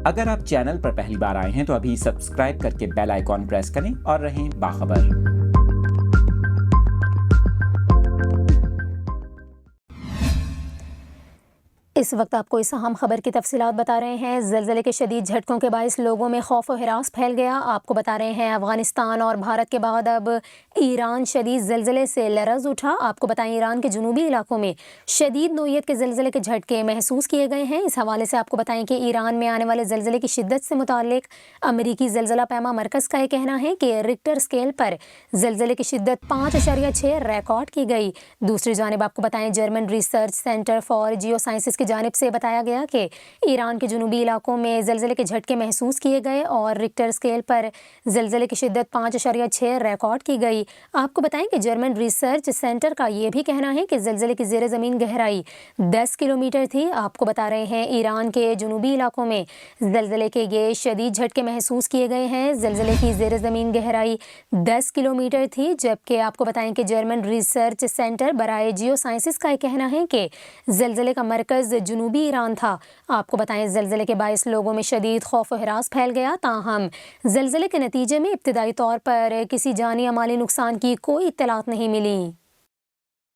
اگر آپ چینل پر پہلی بار آئے ہیں تو ابھی سبسکرائب کر کے بیل آئیکن پریس کریں اور رہیں باخبر۔ اس وقت آپ کو اس اہم خبر کی تفصیلات بتا رہے ہیں۔ زلزلے کے شدید جھٹکوں کے باعث لوگوں میں خوف و ہراس پھیل گیا۔ آپ کو بتا رہے ہیں افغانستان اور بھارت کے بعد اب ایران شدید زلزلے سے لرز اٹھا۔ آپ کو بتائیں ایران کے جنوبی علاقوں میں شدید نوعیت کے زلزلے کے جھٹکے محسوس کیے گئے ہیں۔ اس حوالے سے آپ کو بتائیں کہ ایران میں آنے والے زلزلے کی شدت سے متعلق امریکی زلزلہ پیما مرکز کا یہ کہنا ہے کہ ریکٹر اسکیل پر زلزلے کی شدت 5.6 ریکارڈ کی گئی۔ دوسری جانب آپ کو بتائیں German research centre for geo sciences کی جانب سے بتایا گیا کہ ایران کے جنوبی علاقوں میں زلزلے کے جھٹکے محسوس کیے گئے اور ریکٹر اسکیل پر زلزلے کی شدت 5.6 ریکارڈ کی گئی۔ آپ کو بتائیں کہ جرمن ریسرچ سینٹر کا یہ بھی کہنا ہے کہ زلزلے کی زیر زمین گہرائی 10 کلومیٹر تھی۔ آپ کو بتا رہے ہیں ایران کے جنوبی علاقوں میں زلزلے کے یہ شدید جھٹکے محسوس کیے گئے ہیں۔ زلزلے کی زیر زمین گہرائی 10 کلومیٹر تھی، جبکہ آپ کو بتائیں کہ جرمن ریسرچ سینٹر برائے جیو سائنسز کا یہ کہنا ہے کہ زلزلے کا مرکز جنوبی ایران تھا۔ آپ کو بتائیں زلزلے کے باعث لوگوں میں شدید خوف و ہراس پھیل گیا، تاہم زلزلے کے نتیجے میں ابتدائی طور پر کسی جانی یا مالی نقصان کی کوئی اطلاعات نہیں ملی۔